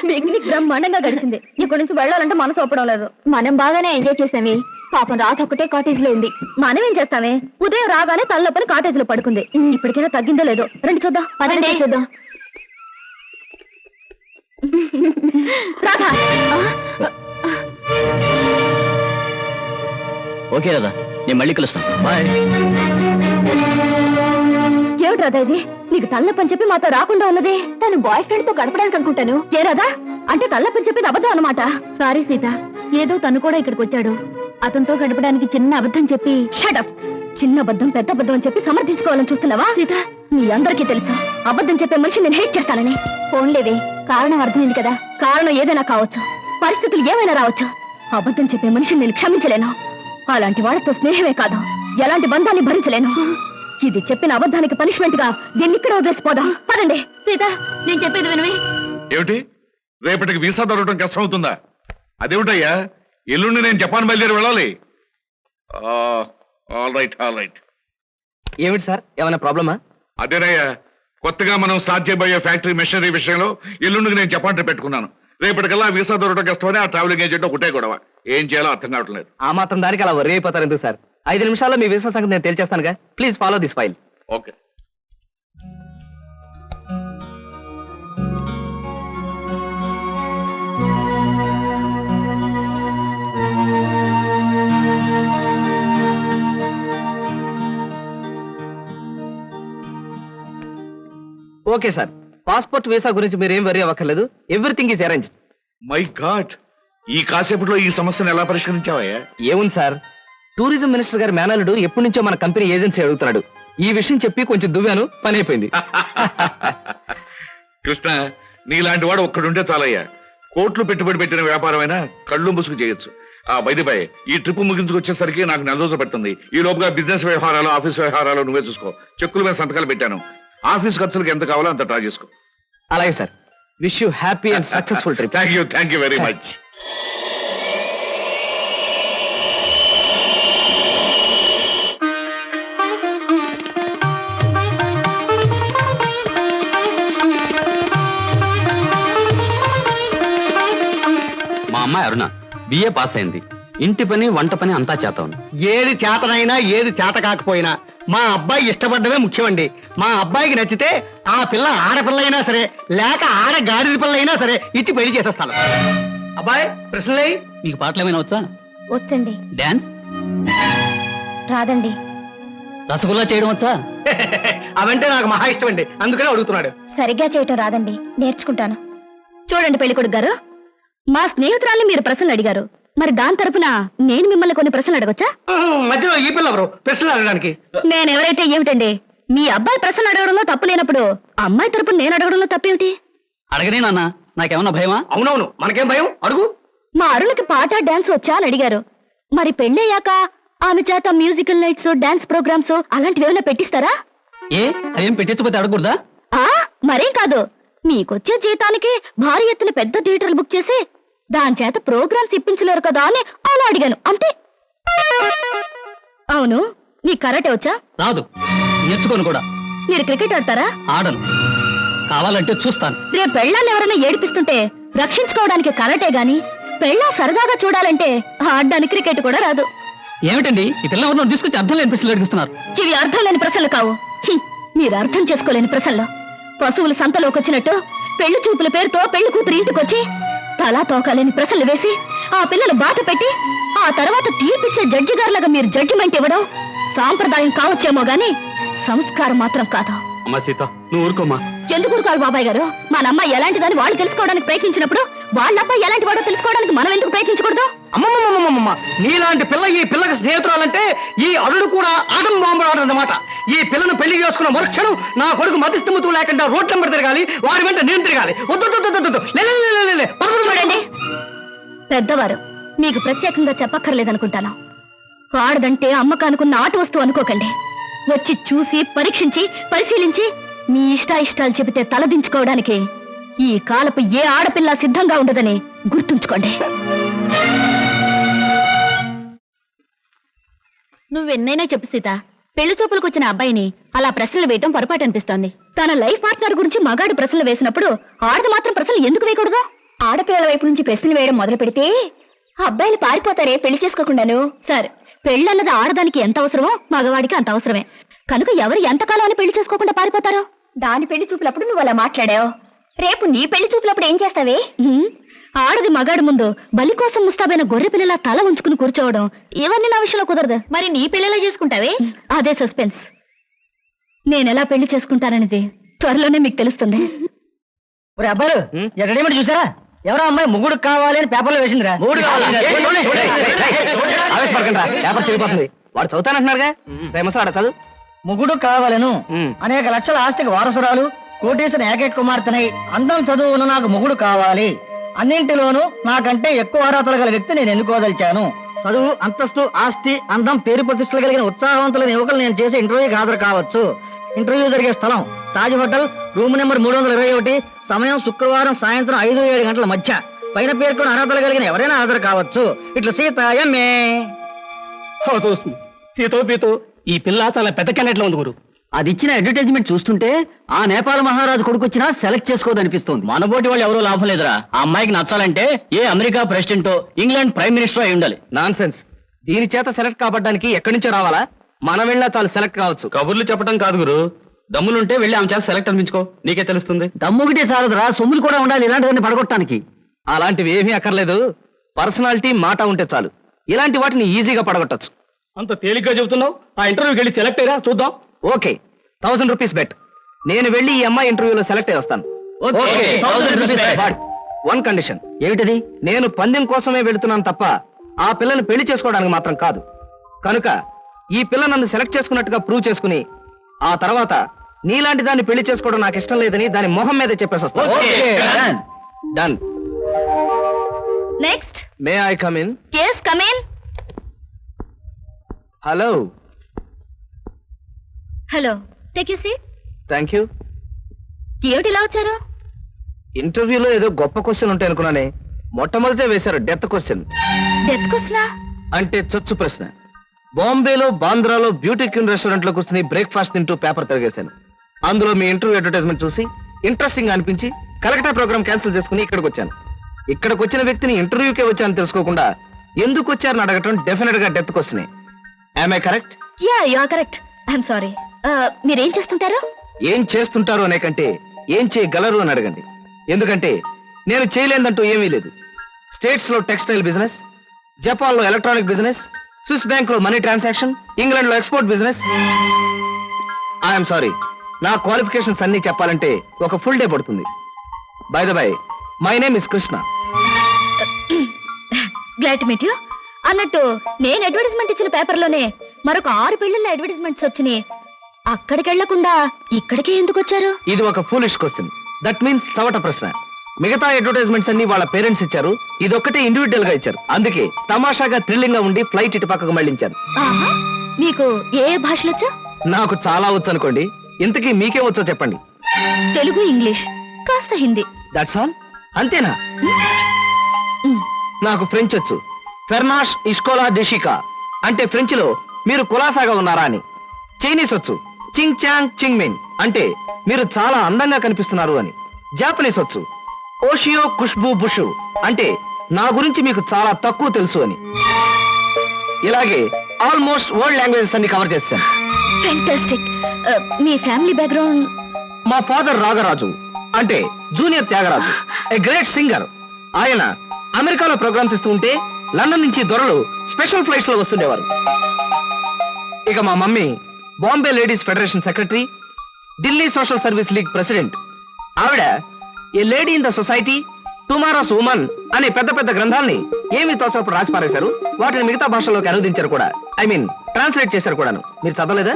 Picnic బ్రహ్మాండంగా గడిచింది. ఇక్కడి నుంచి వెళ్ళాలంటే మనసు ఒప్పడం లేదు. మనం బాగానే ఎంజాయ్ చేసామే. పాపం రాత ఒకటే కాటేజ్ లో ఉంది. మనం ఏం చేస్తామే, ఉదయం రాగానే తలనొప్పని కాటేజ్ లో పడుకుంది. ఇప్పటికైనా తగ్గిందో లేదో రండి చూద్దాం. పదండి చూద్దాం. రాధా ఓకే రాధా, నేను మళ్ళీ కలుస్తాను. బాయ్. ఏమిటి రాధా ఇది? నీకు తల్లపని చెప్పి మాతో రాకుండా ఉన్నది. తను బాయ్ ఫ్రెండ్ తో గడపడానికి అనుకుంటాను. ఏ రాధా, అంటే తల్లపని చెప్పి అబద్ధం అన్నమాట. సారీ సీత, ఏదో తను కూడా ఇక్కడికి వచ్చాడు. అతనితో గడపడానికి చిన్న అబద్ధం చెప్పి. షటప్. చిన్న అబద్ధం పెద్ద అబద్ధం అని చెప్పి సమర్థించుకోవాలని చూస్తున్నావా? సీత, మీ అందరికీ తెలుసు అబద్ధం చెప్పే మనిషి నేను హేట్ చేస్తానని. ఫోన్లేవే, కారణం అర్థమైంది కదా. కారణం ఏదైనా కావచ్చు, పరిస్థితులు ఏమైనా రావచ్చు. అబద్ధం చెప్పే మనిషిని నేను క్షమించలేను. అలాంటి వాళ్ళతో స్నేహమే కాదు, ఎలాంటి బంధాన్ని భరించలేను. ఇది చెప్పిన అబద్ధానికి పనిష్మెంట్ గా దీన్ని ఇక్కడ వదిలేసిపోదాం. పదండి. సీత, నేను చెప్పేది వినవి. ఏమిటి, రేపటికి వీసా దొరకడం కష్టం అవుతుందా? అదేమిటయ్యా, ఎల్లుండి నేను జపాన్ బయలుదేరి వెళ్ళాలి. All right. ఏమిటి సార్, ఏమైనా ప్రాబ్లమా? అదేనయ్యా, కొత్తగా మనం స్టార్ట్ చేయబోయే ఫ్యాక్టరీ మెషినరీ విషయంలో ఎల్లుండికి నేను జపాన్ ట్రిప్ పెట్టుకున్నాను. రేపటికల్లా వీసా దొరకడం కష్టమని ఆ ట్రావెలింగ్ ఏజెంట్ ఒకటే గొడవ. ఏం చేయాలో అర్థం కావట్లేదు. ఆ మాత్రం దానికి అలా వర్రీ అయిపోతారు ఎందుకు సార్? 5 నిమిషాల్లో మీ వీసా సంగతి నేను తేల్చేస్తానుగా. Please follow this file. Okay. Okay sir, passport visa గురించి మీరేం వరీ అవ్వక్కర్లేదు. Everything is arranged. My God, ఈ కాసేపట్లో ఈ సమస్యను ఎలా పరిష్కరించావయ్యా? ఏముంది సార్, టూరిజం మినిస్టర్ గారి మేనల్లుడు ఎప్పటి నుంచో మన కంపెనీ ఏజెన్సీ అడుగుతున్నాడు. ఈ విషయం చెప్పి కొంచెం దువ్వాను, పని అయిపోయింది. కృష్ణ, నీలాంటి వాడు ఒక్కడుంటే చాలయ్యా. కోట్లు పెట్టుబడి పెట్టిన వ్యాపారమైనా కళ్ళు ముసుగు చేయొచ్చు. బై ఈ ట్రిప్ ముగించుకొచ్చేసరికి నాకు 4 రోజులు పడుతుంది. ఈ లోపుగా బిజినెస్ వ్యవహారాలు, ఆఫీస్ వ్యవహారాలు నువ్వే చూసుకో. చెక్కుల మీద సంతకాలు పెట్టాను. ఆఫీస్ ఖర్చులకు ఎంత కావాలో అంత డ్రా చేసుకో. అలాగే sir. Wish you happy and successful trip. Thank you very much. మా అమ్మాయి అరుణ బిఏ పాస్ అయింది. ఇంటి పని వంట పని అంతా చేతాం. ఏది చేతనైనా ఏది చేత కాకపోయినా మా అబ్బాయి ఇష్టపడ్డమే ముఖ్యమండి. మా అబ్బాయికి నచ్చితే ఆ పిల్ల ఆడపిల్ల అయినా సరే, లేక ఆడ గాడిద పిల్ల అయినా సరే ఇచ్చి పెళ్లి చేసేస్తాను. అబ్బాయి ప్రశ్నలే. నీకు పాటలు ఏమైనా వచ్చా? వచ్చండి. డాన్స్ రాదండి. రసగుల్లా చేయడం వచ్చా? అవంటే నాకు మహా ఇష్టం అండి, అందుకనే అడుగుతున్నాడు. సరిగ్గా చేయటం రాదండి, నేర్చుకుంటాను. చూడండి పెళ్లికొడుకు గారు, మా స్నేహితురాల్ని మీరు ప్రశ్నలు అడిగారు. మరి దాని తరపున నేను మిమ్మల్ని కొన్ని ప్రశ్నలు అడగొచ్చా? మధ్యలో ఈ పిల్ల ఎవరు ప్రశ్నలు అడగడానికి? నేనెవరైతే ఏమిటండి? మీ అబ్బాయి ప్రశ్నలు అడగడంలో తప్పు లేనప్పుడు అమ్మాయి తరపున నేను అడగడంలో తప్పేమిటి? అడగనే నాన్న, నాకేమన్నా భయమా? అవునవును, మనకేం భయం, అడుగు. మా అరుణకి పాట డాన్స్ వచ్చా అని అడిగారు. మరి పెళ్ళయ్యాక ఆమె చేత మ్యూజికల్ నైట్స్, డాన్స్ ప్రోగ్రామ్స్ అలాంటివి ఏమైనా పెట్టిస్తారా? ఏ అదేం పెట్టించకపోతే అడగకూడదా? మరేం కాదు, మీకొచ్చే జీతానికి భారీ ఎత్తున పెద్ద థియేటర్లు బుక్ చేసి దాని చేత ప్రోగ్రామ్స్ ఇప్పించలేరు కదా అని అలా అడిగాను అంతే. అవును, మీకు కరాటే వచ్చా? రాదు, నేర్చుకోను కూడా. మీరు క్రికెట్ ఆడతారా? ఆడను, కావాలంటే చూస్తాను. రేపు పెళ్ళాన్ని ఎవరైనా ఏడిపిస్తుంటే రక్షించుకోవడానికి కరాటే గాని, పెళ్ళా సరదాగా చూడాలంటే ఆడడానికి క్రికెట్ కూడా రాదు. ఏమిటండి ఈ పిల్ల ఎవరినో తీసుకొచ్చి అర్థం లేని ప్రశ్నలు అడిగిస్తున్నారు? ఇవి అర్థం లేని ప్రశ్నలు కావు, మీరు అర్థం చేసుకోలేని ప్రశ్నలు. పశువులు సంతలోకి వచ్చినట్టు పెళ్లి చూపుల పేరుతో పెళ్లి కూతురు ఇంటికొచ్చి తలా తోకాలేని ప్రశ్నలు వేసి ఆ పిల్లలు బాట పెట్టి ఆ తర్వాత తీర్పిచ్చే జడ్జి గారులాగా మీరు జడ్జిమెంట్ ఇవ్వడం సాంప్రదాయం కావచ్చేమో గాని సంస్కారం మాత్రం కాదు. అమ్మా సీత, నువ్వు ఊరుకోమా. ఎందుకు ఊరుకోవాలి బాబాయ్ గారు? మన అమ్మాయి ఎలాంటిదని వాళ్ళు తెలుసుకోవడానికి ప్రయత్నించినప్పుడు వాళ్ళ అబ్బాయి ఎలాంటి వాడో తెలుసుకోవడానికి మనం ఎందుకు ప్రయత్నించకూడదు? అమ్మమ్మమ్మమ్మమ్మ, నీలాంటి పిల్ల ఈ పిల్లకి స్నేహితురాలంటే ఈ అడుడు కూడా ఆటం బాంబు ఆడదన్నమాట. ఈ పిల్లను పెళ్లి చేసుకున్న మరుక్షణం నా కొడుకు మతిస్థిమతు లేకుండా రోడ్ల వెంబడి తిరగాలి, వాడి వెంట నేను తిరగాలి. చూడండి పెద్దవారు, మీకు ప్రత్యేకంగా చెప్పక్కర్లేదనుకుంటాను. ఆడదంటే అమ్మకానుకున్న ఆట వస్తువు అనుకోకండి. వచ్చి చూసి పరీక్షించి పరిశీలించి మీ ఇష్టాయిష్టాలు చెబితే తలదించుకోవడానికి ఈ కాలపు ఏ ఆడపిల్ల సిద్ధంగా ఉండదని గుర్తుంచుకోండి. నువ్వెన్నైనా చెప్పు సీత, పెళ్లి చూపులకు వచ్చిన అబ్బాయిని అలా ప్రశ్నలు వేయటం పొరపాటు అనిపిస్తోంది. తన లైఫ్ పార్ట్నర్ గురించి మగాడు ప్రశ్నలు వేసినప్పుడు ఆడది మాత్రం ప్రశ్నలు ఎందుకు వేయకూడదు? ఆడపిల్లల వైపు నుంచి ప్రశ్నలు వేయడం మొదలు పెడితే అబ్బాయిలు పారిపోతారే పెళ్లి చేసుకోకుండాను. సరే, పెళ్ళన్నది ఆడదానికి ఎంత అవసరమో మగవాడికి అంత అవసరమే. కనుక ఎవరు ఎంతకాలం అని పెళ్లి చేసుకోకుండా పారిపోతారో? దాని పెళ్లి చూపులప్పుడు నువ్వు అలా మాట్లాడావు, రేపు నీ పెళ్లి చూపులప్పుడు ఏం చేస్తావే? ఆడది మగాడు ముందు బలి కోసం ముస్తాబైన గొర్రె పిల్లల తల ఉంచుకుని కూర్చోవడం, ఇవన్నీ నా విషయంలో కుదరదు. మరి నీ పెళ్లిలా చేసుకుంటావే? అదే సస్పెన్స్. నేనెలా పెళ్లి చేసుకుంటాననేది త్వరలోనే మీకు తెలుస్తుంది. అబ్బారు ఎక్కడేమిటి చూసారా? ఎవరో అమ్మాయి ముగ్గుడు కావాలి అని పేపర్లో వేసిందిరా. ఆవేశపడకండి రా, పేపర్ చెడిపోతుంది. వాడు చదువుతానంటున్నాడుగా, రేమసాడ చదువు. ముగ్గుడు కావాలను ఉమ్. అనేక లక్షల ఆస్తికి వారసురాలు, కోటేశ్వర ఏకైక కుమార్తెనై అందం చదువు ఉన్న నాకు ముగ్గుడు కావాలి. అన్నింటిలోనూ నాకంటే ఎక్కువ అర్హతలు గల వ్యక్తి నేను ఎన్నుకోదలిచాను. చదువు, అంతస్తు, ఆస్తి, అందం, పేరు ప్రతిష్టలు కలిగిన ఉత్సాహవంతులైన యువకులు నేను చేసే ఇంటర్వ్యూకి హాజరు కావచ్చు. ఇంటర్వ్యూ జరిగే స్థలం తాజ్ హోటల్, రూమ్ నెంబర్ 321, సమయం శుక్రవారం సాయంత్రం 5-7 గంటల మధ్య. పైన పేర్కొన్న అర్హతలు కలిగిన ఎవరైనా హాజరు కావచ్చు. ఇట్లా సీత ఎంఏ. సీతో పీతో ఈ పిల్ల తన పెద్ద కెన్నెట్లో ఉంది గురు. అది ఇచ్చిన అడ్వర్టైజ్మెంట్ చూస్తుంటే ఆ నేపాల్ మహారాజు కొడుకొచ్చినా సెలెక్ట్ చేసుకోదనిపిస్తోంది. మనబోటి వాళ్ళు ఎవరూ లాభం లేదురా. ఆ అమ్మాయికి నచ్చాలంటే ఏ అమెరికా ప్రెసిడెంటో ఇంగ్లాండ్ ప్రైమ్ మినిస్టర్ అయి ఉండాలి. Non sense. దీని చేత సెలెక్ట్ కాబడ్డానికి ఎక్కడి నుంచో రావాలా? మనం వెళ్ళినా చాలు సెలెక్ట్ కావచ్చు. కబుర్లు చెప్పడం కాదు గురు, దమ్ములుంటే వెళ్ళి ఆమె చేత సెలెక్ట్ అనిపించుకో, నీకే తెలుస్తుంది. దమ్ముగిటే సారదురా, సొమ్ములు కూడా ఉండాలి ఇలాంటివన్నీ పడగొట్టడానికి. అలాంటివి ఏమీ అక్కర్లేదు, పర్సనాలిటీ మాట ఉంటే చాలు. ఇలాంటి వాటిని ఈజీగా పడగొట్టచ్చు. అంత తేలిగ్గా చెబుతున్నావు. ఆ ఇంటర్వ్యూకి వెళ్ళి సెలెక్ట్ అయ్యరా చూద్దాం. Okay, 1000 rupees bet. నేను వెళ్ళి ఈ అమ్మాయి ఇంటర్వ్యూలో సెలెక్ట్ అయ్యి వస్తాను. Okay, 1000 rupees bet. One condition. ఏమిటది? నేను పందెం కోసమే వెళుతున్నాను తప్ప ఆ పిల్లని పెళ్లి చేసుకోవడానికి మాత్రం కాదు. కనుక ఈ పిల్ల నన్ను సెలెక్ట్ చేసుకున్నట్టుగా ప్రూవ్ చేసుకుని ఆ తర్వాత నీలాంటి దాన్ని పెళ్లి చేసుకోవడం నాకు ఇష్టం లేదని దాని మొహం మీదే చెప్పేసి వస్తాను. Okay. Done. Next. May I come in? yes, come in. Hello. Hello, take you seat. Thank you. ఏమిటి ఇలా వచ్చారు? ఇంటర్వ్యూలో ఏదో గొప్ప క్వశ్చన్ ఉంటాయి అనుకున్నానే, మొట్టమొదటే వేశారు డెత్ క్వశ్చన్. డెత్ క్వశ్చనా? అంటే చచ్చు ప్రశ్న. బాంబేలో, బాంద్రాలో బ్యూటీ క్వీన్ రెస్టారెంట్ లో కూర్చుని బ్రేక్ఫాస్ట్ తింటూ పేపర్ తిరిగేశాను. అందులో మీ ఇంటర్వ్యూ అడ్వర్టైజ్మెంట్ చూసి ఇంట్రెస్టింగ్ గా అనిపించి కలెక్టర్ ప్రోగ్రామ్ క్యాన్సిల్ చేసుకుని ఇక్కడికి వచ్చాను. ఇక్కడికి వచ్చిన వ్యక్తిని ఇంటర్వ్యూకే వచ్చాను తెలుసుకోకుండా ఎందుకు వచ్చారని అడగటం డెఫినెట్ గా డెత్ క్వశ్చనే. Am I correct? Yeah, you are correct. I'm sorry. మీరేం చేస్తుంటారు? ఏం చేస్తుంటారు అనే కంటే ఏం చేయగలరు అని అడగండి. ఎందుకంటే నేను చేయలేదంటూ ఏమీ లేదు. స్టేట్స్ లో టెక్స్టైల్ బిజినెస్, జపాన్ లో ఎలక్ట్రానిక్ బిజినెస్, స్విస్ బ్యాంక్ లో మనీ ట్రాన్సాక్షన్, ఇంగ్లాండ్ లో ఎక్స్పోర్ట్ బిజినెస్. ఐఎమ్ సారీ, నా క్వాలిఫికేషన్స్ అన్ని చెప్పాలంటే ఒక ఫుల్ డే పడుతుంది. By the by, my name is Krishna. Glad to meet you. అన్నట్టు నేను అడ్వర్టైజ్మెంట్ ఇచ్చిన పేపర్లోనే మరొక 6 పెళ్లిళ్ళ అడ్వర్టైజ్మెంట్స్ వచ్చినాయి. అక్కడికి వెళ్లకుండా ఇక్కడికే ఎందుకు వచ్చారు? ఇది ఒక ఫూలిష్ క్వశ్చన్. దట్ మీన్స్ చవట ప్రశ్న. మిగతా అడ్వర్టైజ్మెంట్స్ అన్ని వాళ్ళ పేరెంట్స్ ఇచ్చారు, ఇదొక్కటే ఇండివిజువల్ గా ఇచ్చారు. అందుకే తమాషాగా థ్రిల్లింగ్ గా ఉండి ఫ్లైట్ ఇటు పక్కకు మళ్ళించాను. ఆహా, మీకు ఏ భాషలు వచ్చా? నాకు చాలా వచ్చు అనుకోండి. ఇంతకీ మీకే వచ్చో చెప్పండి. తెలుగు, ఇంగ్లీష్, కాస్త హిందీ. That's all? అంతేనా? నాకు ఫ్రెంచ్ వచ్చు. ఫెర్నాష్ ఇష్కోలా డెషికా అంటే ఫ్రెంచ్ లో మీరు కులాసాగా ఉన్నారా అని. చైనీస్ వచ్చు. చింగ్ చాంగ్ చింగ్ మింగ్ అంటే మీరు చాలా అందంగా కనిపిస్తున్నారు అని. జాపనీస్ వచ్చు. ఓషియో ఖుష్బూ బుషు అంటే నా గురించి మీకు చాలా తక్కువ తెలుసు అని. ఇలాగే ఆల్మోస్ట్ వరల్డ్ లాంగ్వేజెస్ అన్ని కవర్ చేశాను. ఫెంటాస్టిక్. మీ ఫ్యామిలీ బ్యాక్గ్రౌండ్? మా ఫాదర్ రాగరాజు అంటే junior Tyagaraju, a great singer. ఆయన అమెరికాలో ప్రోగ్రామ్స్ ఇస్తూ ఉంటే లండన్ నుంచి దొరలు స్పెషల్ ఫ్లైట్స్ లో వస్తుండేవారు. ఇక మా mummy Bombay ladies federation secretary, Delhi social service league president. ఆవిడ a lady in the society, tomorrow's woman అనే పెద్ద పెద్ద గ్రంథాల్ని ఏమి తోచప్పుడు రాసి పారేశారు. వాటిని మిగతా భాషల్లోకి అనువదించారు కూడా. ఐ మీన్ ట్రాన్స్లేట్ చేశారు కూడాను. మీరు చదవలేదా?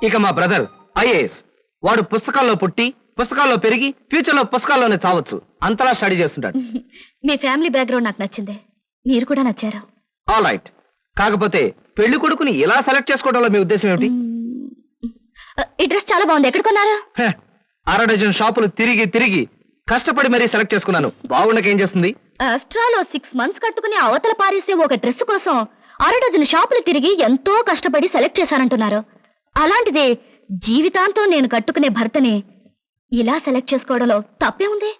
ఇక మా బ్రదర్ ఐఏఎస్. వాడు పుస్తకాల్లో పుట్టి పుస్తకాల్లో పెరిగి ఫ్యూచర్ లో పుస్తకాల్లోనే చావచ్చు. అంతలా స్టడీ చేస్తుంటాడు. మీ ఫ్యామిలీ బ్యాక్గ్రౌండ్ నాకు నచ్చింది. మీరు కూడా నచ్చారు. All right. కాకపోతే పెళ్లి కొడుకుని ఎలా సెలెక్ట్ చేసుకోవడంలో మీ ఉద్దేశం ఏమిటి? ఈ డ్రెస్ చాలా బాగుంది. ఎక్కడ కొన్నారు? 6 డజన్ షాపులు తిరిగి తిరిగి కష్టపడి మరీ సెలెక్ట్ చేసుకున్నాను. బాగుండకేం చేస్తుంది? ఆఫ్టర్ ఆల్ 6 months కట్టుకుని అవతల పారేసే ఒక డ్రెస్ కోసం 6 డజన్ షాపులు తిరిగి ఎంతో కష్టపడి సెలెక్ట్ చేశారంటున్నారు. అలాంటిది జీవితాంతం నేను కట్టుకునే భర్తని ఇలా సెలెక్ట్ చేసుకోవడంలో తప్పే ఉంది.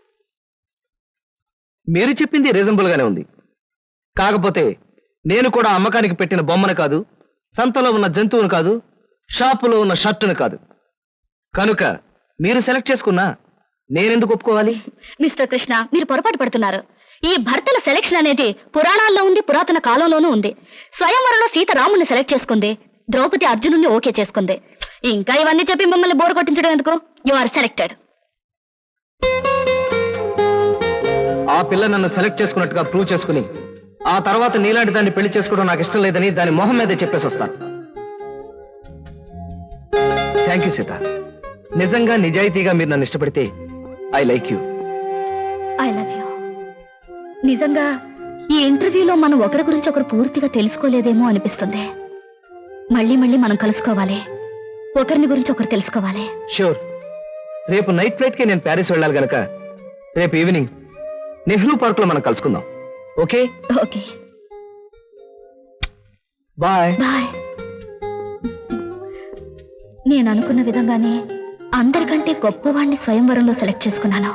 మీరు చెప్పింది రీజనబుల్ గానే ఉంది. కాకపోతే నేను కూడా అమ్మకానికి పెట్టిన బొమ్మను కాదు, సంతలో ఉన్న జంతువును కాదు, షాపులో ఉన్న షర్టును కాదు. కనుక మీరు సెలెక్ట్ చేసుకున్నా నేనెందుకు ఒప్పుకోవాలి? మిస్టర్ కృష్ణ, మీరు పొరపాటు పడుతున్నారు. ఈ భర్తల సెలెక్షన్ అనేది పురాణాల్లో ఉంది, పురాతన కాలంలోనూ ఉంది. స్వయంవరంలో సీత రాముని సెలెక్ట్ చేసుకుంది, ద్రౌపది అర్జునుని ఓకే చేసుకుంది. ఇంకా ఇవన్నీ చెప్పి మిమ్మల్ని బోర్ కొట్టించడం ఎందుకు? You are selected. ఆ పిల్ల నన్ను సెలెక్ట్ చేసుకున్నట్టుగా ప్రూవ్ చేసుకుని ఆ తర్వాత నీలాంటి దాన్ని పెళ్లి చేసుకోవడం నాకు ఇష్టం లేదని దాని మొహం మీదే చెప్పేసి వస్తాను. Thank you Sita. నిజంగా నిజాయితీగా మీరు నన్ను ఇష్టపడితే I like you. I love you. నిజంగా ఈ ఇంటర్వ్యూలో మనం ఒకరి గురించి ఒకరు పూర్తిగా తెలుసుకోలేదేమో అనిపిస్తుంది. మళ్ళీ మళ్ళీ మనం కలుసుకోవాలి, ఒకరిని గురించి ఒకరు తెలుసుకోవాలి. షూర్. రేపు నైట్ ఫ్లైట్ కి నేను ప్యారిస్ వెళ్ళాలి గనక రేపు ఈవినింగ్ నెహ్రూ పార్క్ లో మనం కలుసుకుందాం. ఓకే? Okay, bye. బాయ్. నేను అనుకున్న విధంగానే అందరికంటే గొప్పవాణ్ణి స్వయంవరంలో సెలెక్ట్ చేసుకున్నాను.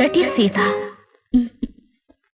That is Sita.